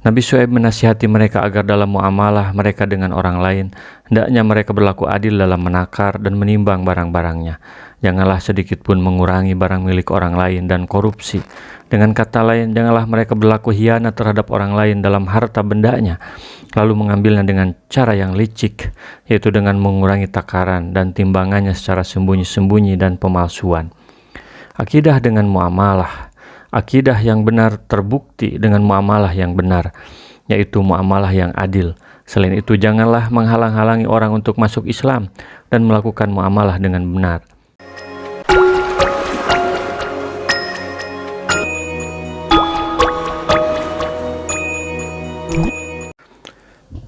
Nabi Syuaib menasihati mereka agar dalam muamalah mereka dengan orang lain, hendaknya mereka berlaku adil dalam menakar dan menimbang barang-barangnya. Janganlah sedikit pun mengurangi barang milik orang lain dan korupsi. Dengan kata lain, janganlah mereka berlaku hianat terhadap orang lain dalam harta bendanya, lalu mengambilnya dengan cara yang licik, yaitu dengan mengurangi takaran dan timbangannya secara sembunyi-sembunyi dan pemalsuan. Akidah dengan muamalah. Akidah yang benar terbukti dengan muamalah yang benar, yaitu muamalah yang adil. Selain itu, janganlah menghalang-halangi orang untuk masuk Islam dan melakukan muamalah dengan benar.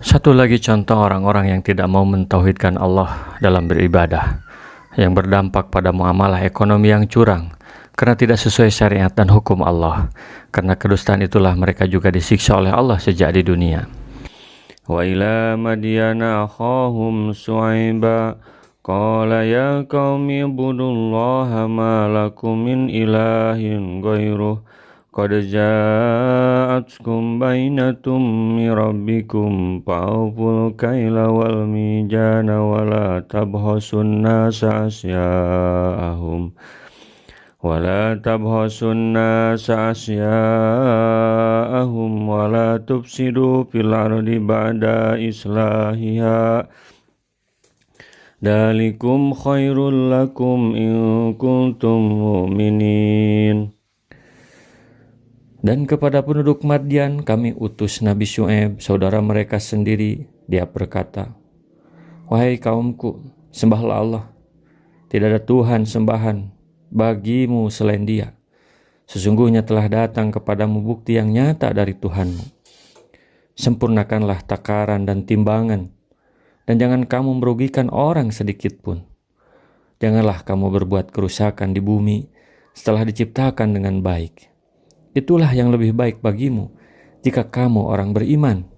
Satu lagi contoh orang-orang yang tidak mau mentauhidkan Allah dalam beribadah, yang berdampak pada muamalah ekonomi yang curang, karena tidak sesuai syariat dan hukum Allah. Karena kedustaan itulah mereka juga disiksa oleh Allah sejak di dunia. Wa ila madyana akhahum Syuaiba qala ya qaumi ibudullaha ma lakum min ilahin ghairuh qad ja'atkum bainatum min rabbikum fa'awful kaila wal mizana wa la tabhasun nasa asya'ahum ولا تبخسوا الناس أشياءهم ولا تفسدوا في الأرض بعد إصلاحها ذلكم خير لكم إن كنتم مؤمنين. Dan kepada penduduk Madyan kami utus Nabi Syuaib, saudara mereka sendiri. Dia berkata, wahai kaumku, sembahlah Allah, tidak ada Tuhan sembahan bagimu selain Dia. Sesungguhnya telah datang kepadamu bukti yang nyata dari Tuhanmu. Sempurnakanlah takaran dan timbangan, dan jangan kamu merugikan orang sedikit pun. Janganlah kamu berbuat kerusakan di bumi setelah diciptakan dengan baik. Itulah yang lebih baik bagimu jika kamu orang beriman.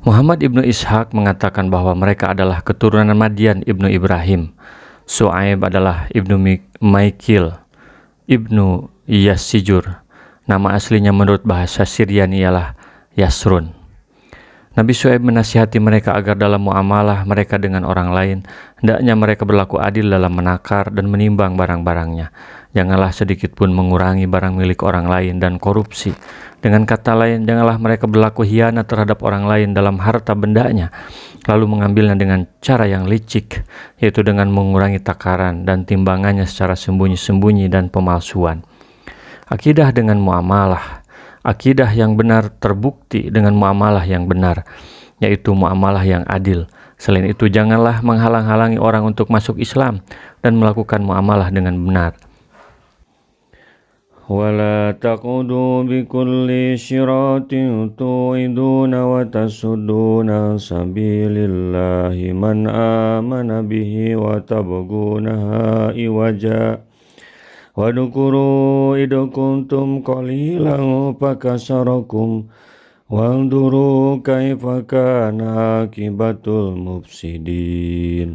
Muhammad ibnu Ishaq mengatakan bahwa mereka adalah keturunan Madyan ibnu Ibrahim. Syuaib adalah ibnu Maikil, ibnu Yassijur. Nama aslinya menurut bahasa Syrian ialah Yasrun. Nabi Syuaib menasihati mereka agar dalam muamalah mereka dengan orang lain, hendaknya mereka berlaku adil dalam menakar dan menimbang barang-barangnya. Janganlah sedikit pun mengurangi barang milik orang lain dan korupsi. Dengan kata lain, janganlah mereka berlaku hianat terhadap orang lain dalam harta bendanya, lalu mengambilnya dengan cara yang licik, yaitu dengan mengurangi takaran dan timbangannya secara sembunyi-sembunyi dan pemalsuan. Akidah dengan muamalah. Akidah yang benar terbukti dengan muamalah yang benar, yaitu muamalah yang adil. Selain itu, janganlah menghalang-halangi orang untuk masuk Islam dan melakukan muamalah dengan benar. وَلَا تَقْعُدُوا بِكُلِّ صِرَاطٍ تُوعِدُونَ وَتَصُدُّونَ عَنْ سَبِيلِ اللَّهِ مَنْ آمَنَ بِهِ وَتَبْغُونَهَا عِوَجًا وَاذْكُرُوا إِذْ كُنْتُمْ قَلِيلًا فَكَثَرَكُمْ وَانْظُرُوا كَيْفَ كَانَ عَاقِبَةُ الْمُفْسِدِينَ.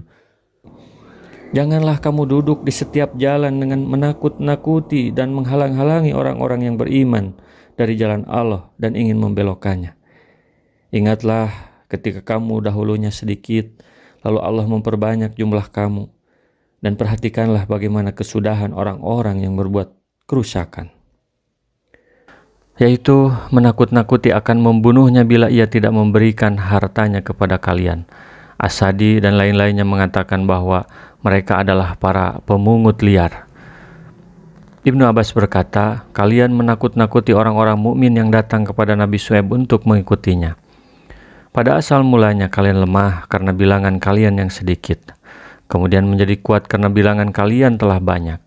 Janganlah kamu duduk di setiap jalan dengan menakut-nakuti dan menghalang-halangi orang-orang yang beriman dari jalan Allah dan ingin membelokkannya. Ingatlah ketika kamu dahulunya sedikit, lalu Allah memperbanyak jumlah kamu, dan perhatikanlah bagaimana kesudahan orang-orang yang berbuat kerusakan, yaitu menakut-nakuti akan membunuhnya bila ia tidak memberikan hartanya kepada kalian. Asadi dan lain-lainnya mengatakan bahwa mereka adalah para pemungut liar. Ibnu Abbas berkata, kalian menakut-nakuti orang-orang mukmin yang datang kepada Nabi Syuaib untuk mengikutinya. Pada asal mulanya kalian lemah karena bilangan kalian yang sedikit, kemudian menjadi kuat karena bilangan kalian telah banyak.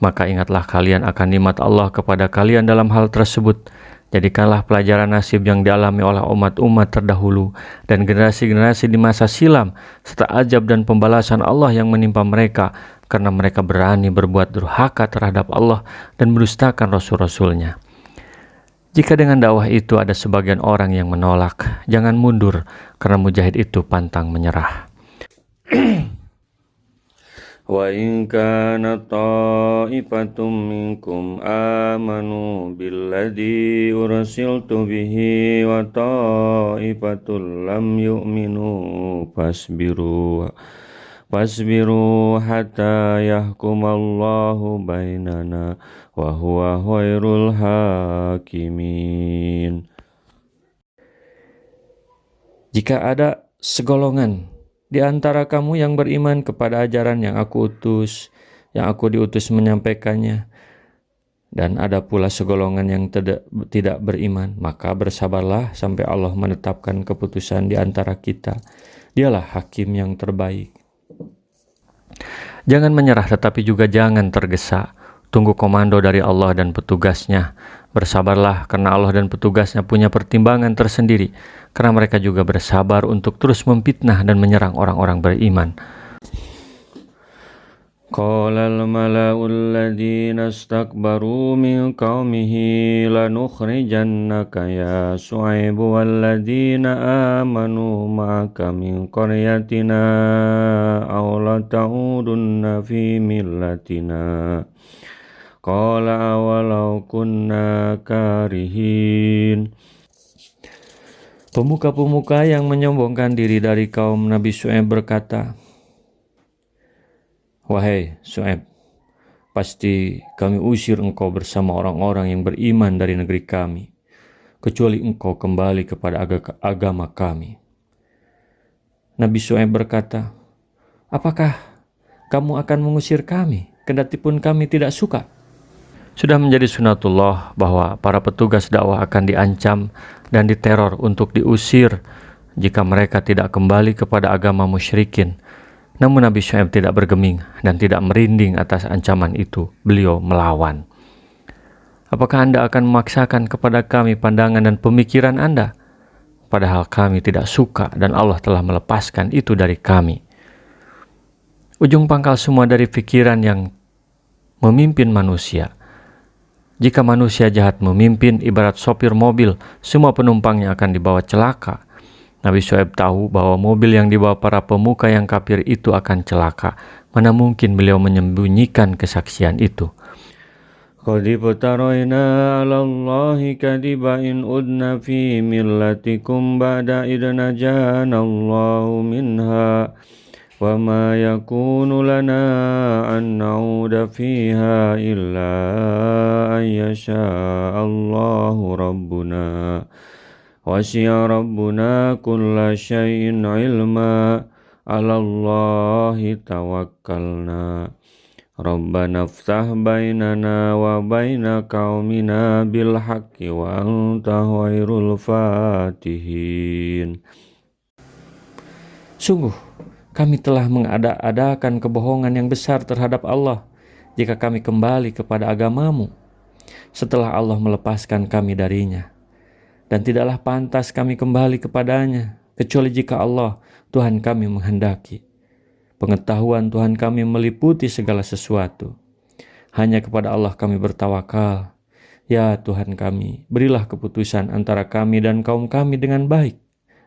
Maka ingatlah kalian akan nikmat Allah kepada kalian dalam hal tersebut. Jadikanlah pelajaran nasib yang dialami oleh umat-umat terdahulu dan generasi-generasi di masa silam, serta ajab dan pembalasan Allah yang menimpa mereka karena mereka berani berbuat durhaka terhadap Allah dan mendustakan Rasul-Rasulnya. Jika dengan dakwah itu ada sebagian orang yang menolak, jangan mundur karena mujahid itu pantang menyerah. وإن كانت طائفة منكم آمنوا بالذي أرسلت به وطائفة لم يؤمنوا فاصبروا حتى يحكم الله بيننا وهو خير الحاكمين. Jika ada segolongan di antara kamu yang beriman kepada ajaran yang aku diutus menyampaikannya, dan ada pula segolongan yang tidak beriman, maka bersabarlah sampai Allah menetapkan keputusan di antara kita. Dialah hakim yang terbaik. Jangan menyerah, tetapi juga jangan tergesa. Tunggu komando dari Allah dan petugasnya. Bersabarlah karena Allah dan petugasnya punya pertimbangan tersendiri, karena mereka juga bersabar untuk terus memfitnah dan menyerang orang-orang beriman. Qala al-mala'u alladhina istakbaru min qaumihi lanukhrijannaka ya Shu'aibu walladhina amanu ma'aka min qaryatina aw lata'udunna fi millatina. Qala awalau kunna karihin. Pemuka-pemuka yang menyombongkan diri dari kaum Nabi Syu'aib berkata, "Wahai Syu'aib, pasti kami usir engkau bersama orang-orang yang beriman dari negeri kami, kecuali engkau kembali kepada agama kami." Nabi Syu'aib berkata, "Apakah kamu akan mengusir kami, kendati pun kami tidak suka?" Sudah menjadi sunatullah bahwa para petugas dakwah akan diancam dan diteror untuk diusir jika mereka tidak kembali kepada agama musyrikin. Namun Nabi Syu'aib tidak bergeming dan tidak merinding atas ancaman itu. Beliau melawan. "Apakah Anda akan memaksakan kepada kami pandangan dan pemikiran Anda? Padahal kami tidak suka dan Allah telah melepaskan itu dari kami." Ujung pangkal semua dari pikiran yang memimpin manusia. Jika manusia jahat memimpin, ibarat sopir mobil, semua penumpangnya akan dibawa celaka. Nabi Syu'aib tahu bahwa mobil yang dibawa para pemuka yang kafir itu akan celaka. Mana mungkin beliau menyembunyikan kesaksian itu. Qad ibtarayna 'ala Allahi kadiba in udna fi millatikum ba'da id najana Allahu minha. وَمَا يَكُونُ لَنَا أَن نَّعُودَ فِيهَا إِلَّا أَن يَشَاءَ اللَّهُ رَبُّنَا وَسِعَ رَبُّنَا كُلَّ شَيْءٍ عِلْمًا عَلَى اللَّهِ تَوَكَّلْنَا رَبَّنَا افتح بَيْنَنَا وَبَيْنَ قَوْمِنَا بِالْحَقِّ وَأَنْتَ خَيْرُ الْفَاتِحِينَ. Sungguh, kami telah mengada-adakan kebohongan yang besar terhadap Allah jika kami kembali kepada agamamu setelah Allah melepaskan kami darinya. Dan tidaklah pantas kami kembali kepadanya kecuali jika Allah, Tuhan kami menghendaki. Pengetahuan Tuhan kami meliputi segala sesuatu. Hanya kepada Allah kami bertawakal. Ya Tuhan kami, berilah keputusan antara kami dan kaum kami dengan baik,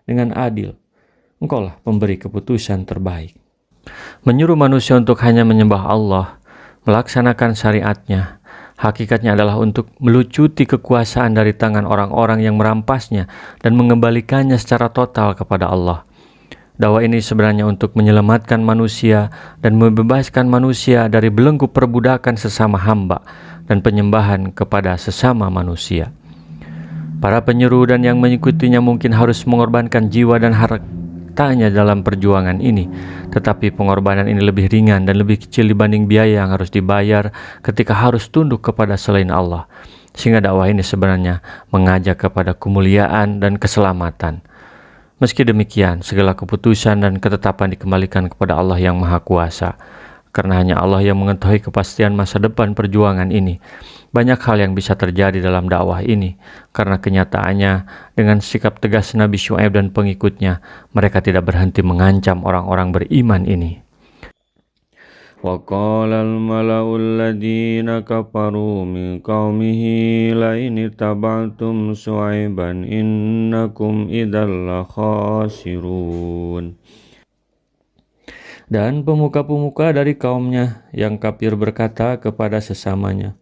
dengan adil. Engkaulah pemberi keputusan terbaik. Menyuruh manusia untuk hanya menyembah Allah, melaksanakan syariatnya, hakikatnya adalah untuk melucuti kekuasaan dari tangan orang-orang yang merampasnya dan mengembalikannya secara total kepada Allah. Dakwah ini sebenarnya untuk menyelamatkan manusia dan membebaskan manusia dari belenggu perbudakan sesama hamba dan penyembahan kepada sesama manusia. Para penyeru dan yang mengikutinya mungkin harus mengorbankan jiwa dan hartanya dalam perjuangan ini, tetapi pengorbanan ini lebih ringan dan lebih kecil dibanding biaya yang harus dibayar ketika harus tunduk kepada selain Allah, sehingga dakwah ini sebenarnya mengajak kepada kemuliaan dan keselamatan. Meski demikian, segala keputusan dan ketetapan dikembalikan kepada Allah yang Maha Kuasa, karena hanya Allah yang mengetahui kepastian masa depan perjuangan ini. Banyak hal yang bisa terjadi dalam dakwah ini, karena kenyataannya dengan sikap tegas Nabi Syu'aib dan pengikutnya, mereka tidak berhenti mengancam orang-orang beriman ini. وَقَالَ الْمَلَأُ الَّذِينَ كَفَرُوا مِنْ قَوْمِهِ لَئِنِ اتَّبَعْتُمْ شُعَيْبًا إِنَّكُمْ إِذًا لَخَاسِرُونَ. Dan pemuka-pemuka dari kaumnya yang kafir berkata kepada sesamanya,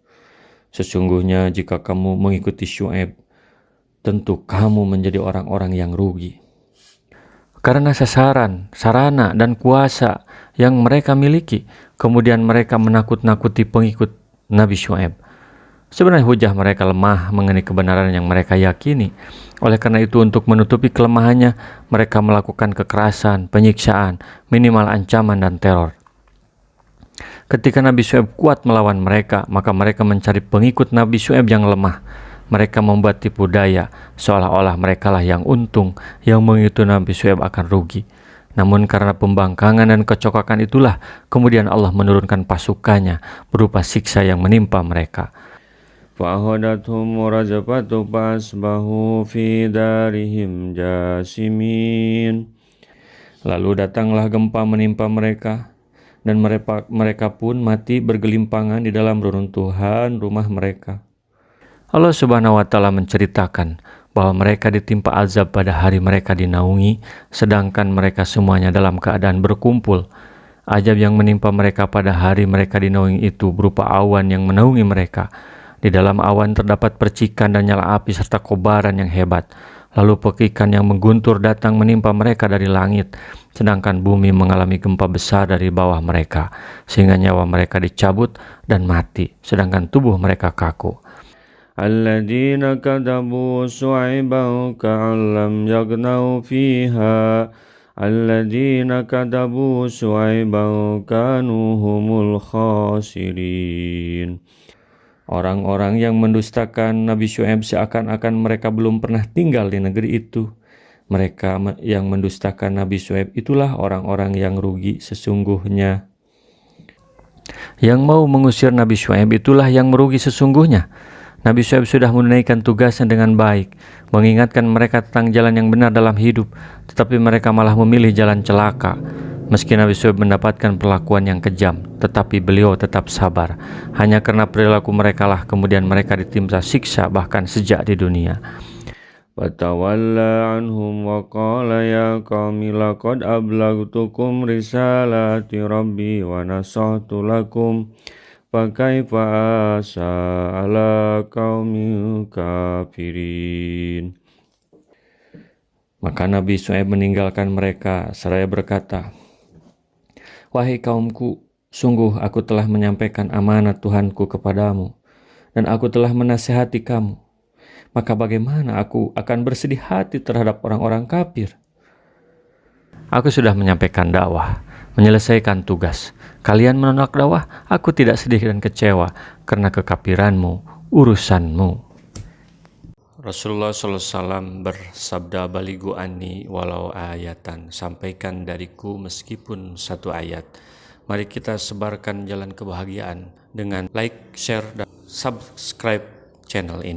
"Sesungguhnya jika kamu mengikuti Syuaib, tentu kamu menjadi orang-orang yang rugi." Karena sasaran, sarana, dan kuasa yang mereka miliki, kemudian mereka menakut-nakuti pengikut Nabi Syuaib. Sebenarnya hujah mereka lemah mengenai kebenaran yang mereka yakini. Oleh karena itu, untuk menutupi kelemahannya, mereka melakukan kekerasan, penyiksaan, minimal ancaman dan teror. Ketika Nabi Syuaib kuat melawan mereka, maka mereka mencari pengikut Nabi Syuaib yang lemah. Mereka membuat tipu daya, seolah-olah merekalah yang untung, yang mengikuti Nabi Syuaib akan rugi. Namun karena pembangkangan dan kecokakan itulah, kemudian Allah menurunkan pasukannya berupa siksa yang menimpa mereka. فَأَخَذَتْهُمْ رَجْفَةُ فَأَصْبَحُوا فِي دَارِهِمْ جَاثِمِينَ. Lalu datanglah gempa menimpa mereka, dan mereka pun mati bergelimpangan di dalam reruntuhan rumah mereka. Allah Subhanahu wa Ta'ala menceritakan bahwa mereka ditimpa azab pada hari mereka dinaungi, sedangkan mereka semuanya dalam keadaan berkumpul. Azab yang menimpa mereka pada hari mereka dinaungi itu berupa awan yang menaungi mereka. Di dalam awan terdapat percikan dan nyala api serta kobaran yang hebat. Lalu pekikan yang mengguntur datang menimpa mereka dari langit, sedangkan bumi mengalami gempa besar dari bawah mereka, sehingga nyawa mereka dicabut dan mati, sedangkan tubuh mereka kaku. Alladzina kadzabu Syuaiban ka'an lam yaghnau fiha. Alladzina kadzabu Syuaiban kanu humul khasirin. Orang-orang yang mendustakan Nabi Syuaib seakan-akan mereka belum pernah tinggal di negeri itu. Mereka yang mendustakan Nabi Syuaib itulah orang-orang yang rugi sesungguhnya. Yang mau mengusir Nabi Syuaib itulah yang merugi sesungguhnya. Nabi Syuaib sudah menunaikan tugasnya dengan baik, mengingatkan mereka tentang jalan yang benar dalam hidup, tetapi mereka malah memilih jalan celaka. Meski Nabi Syuaib mendapatkan perlakuan yang kejam, tetapi beliau tetap sabar. Hanya karena perilaku mereka lah kemudian mereka ditimpa siksa bahkan sejak di dunia. Fatawalla anhum wa qala ya qaumi laqad ablagtukum risalati rabbi wa nasahtu lakum fa kaifa asa ala qaumil kafirin. Maka Nabi Syuaib meninggalkan mereka seraya berkata, "Wahai kaumku, sungguh aku telah menyampaikan amanat Tuhanku kepadamu, dan aku telah menasihati kamu. Maka bagaimana aku akan bersedih hati terhadap orang-orang kafir? Aku sudah menyampaikan dakwah, menyelesaikan tugas. Kalian menolak dakwah, aku tidak sedih dan kecewa, karena kekafiranmu, urusanmu." Rasulullah SAW bersabda, "Balighu anni walau ayatan." Sampaikan dariku meskipun satu ayat. Mari kita sebarkan jalan kebahagiaan dengan like, share, dan subscribe channel ini.